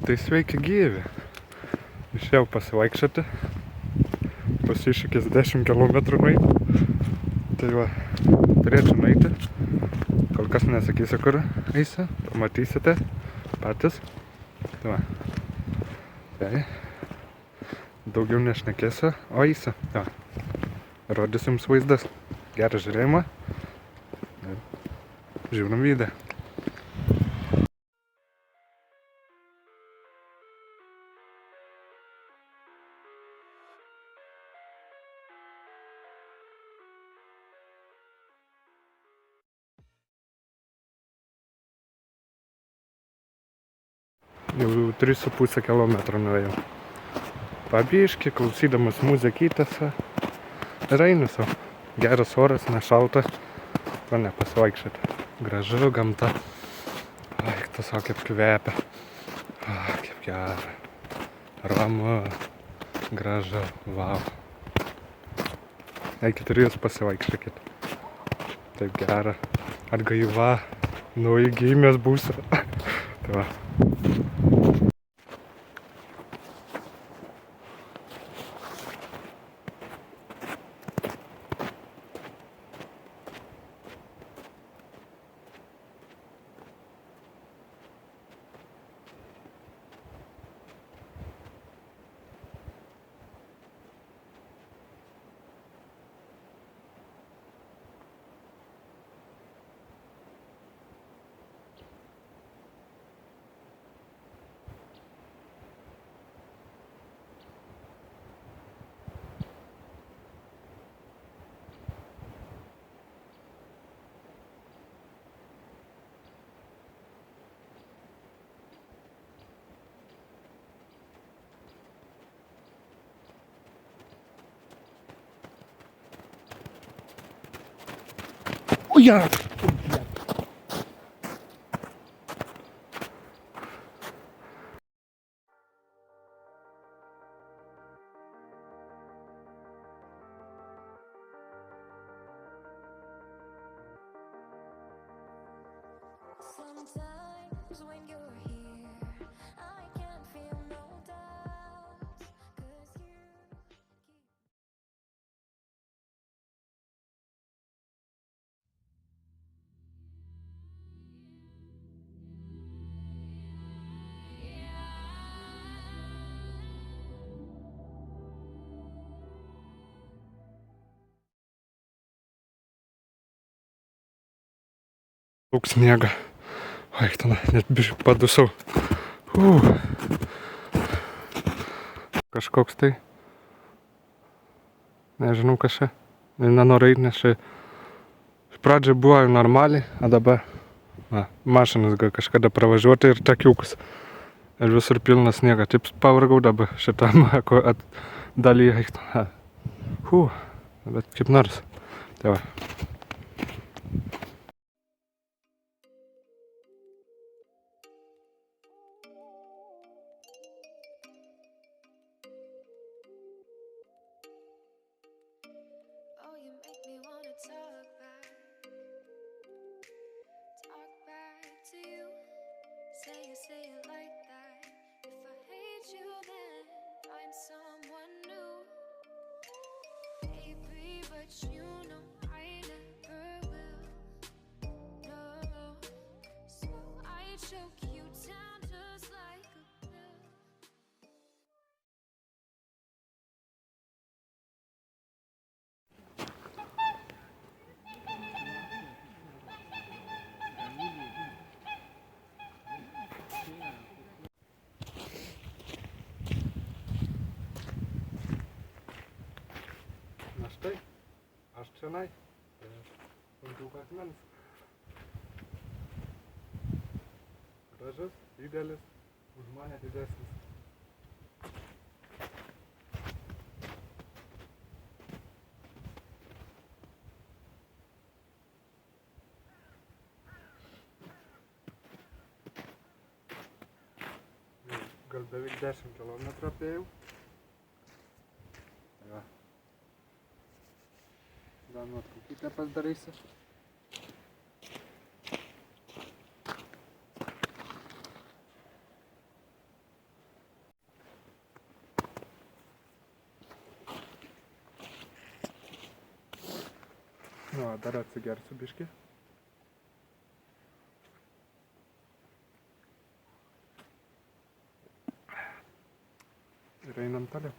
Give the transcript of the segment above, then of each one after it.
Tai sveiki gyvi. Išėjau pasivaikščioti. Pasišykęs 10 km nueiti. Tai va, turėčiau nueiti. Kol kas nesakysiu, kur eisiu. Pamatysite patys. Tai va. Tai. Daugiau nešnekėsiu, o eisiu. Tai va. Rodysiu jums vaizdas. Gerą žiūrėjimą. Žiūrim video. Jau 3,5 km nuėjau. Pabiški, klausydamas muzikytės. Ir einu sau. Geras oras, nešalta. O ne, pasivaikščioti. Gražu gamta. Ai, tiesiog kaip kvepia. Ai, kaip gera. Ramu. Gražu. Vau. Eikit ir jūs pasivaikščiokit. Taip gera. Atgaiva. Nauji gimės būsiu. Tai va. Uja! Sometimes when you're here, I can't feel no doubts, 'cause you keep. Daug sniego. Oi, ten net biškai padusau. Kažkoks tai. Nežinau, kas čia. Nenoriu eiti, nes čia iš pradžio buvo normaliai, o dabar mašinas gal kažkada pravažiuoti ir takiukus. Ir visur pilnas sniego. Taip pavargau dabar šitam dalyje. Bet kaip nors. Tai va. Oh, you make me wanna talk back to you. Say it like that. If I hate you, then find someone new. Baby, but you know I never will. No, so I choke you down just like a pill. Na štai, aš čionai. Daug akmens. Gražus, didelis, už mane didesnis. Gal beveik 10 km apėjau. Va. Gal nuotraukytę pasidarysiu. Nu, dar atsigersiu biškį. Ir einam toliau.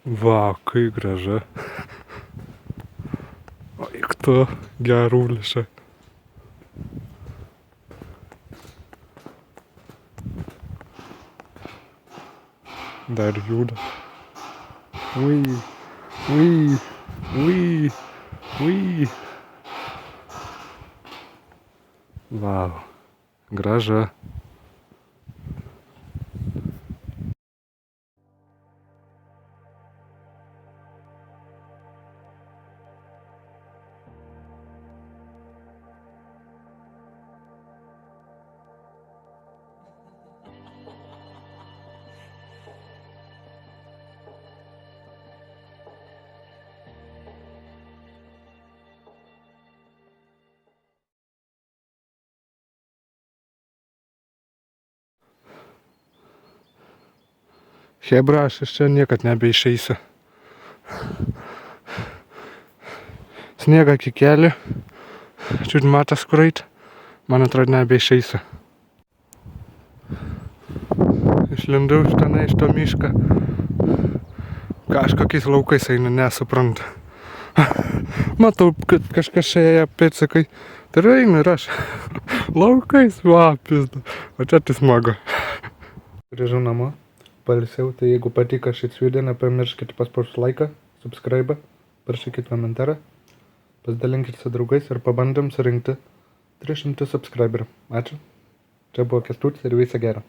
Vau, kaip gražu. O eik tu, geruliša. Dar juda. Ui, ui, ui, ui. Vau, gražu. Chebra, aš iš čia niekad nebeišeisiu. Sniegą kikelį. Čiut matas kur eit. Man atrodo nebeišeisiu. Išlindau iš tenai, iš to mišką. Kažkokiais laukais einu, nesuprantu. Matau, kad kažkas čia ėjo pėdsakai. Tai einu ir aš. Laukais, va, pizda. O čia tai smagu. Grįžau namo. Pailsiau, tai jeigu patiko šis video, nepamirškite paspausti laiką, subscribe, parašykite komentarą, pasidalinkite su draugais ir pabandėm surinkti 300 subscriberių. Ačiū. Čia buvo Kęstutis ir viso gero.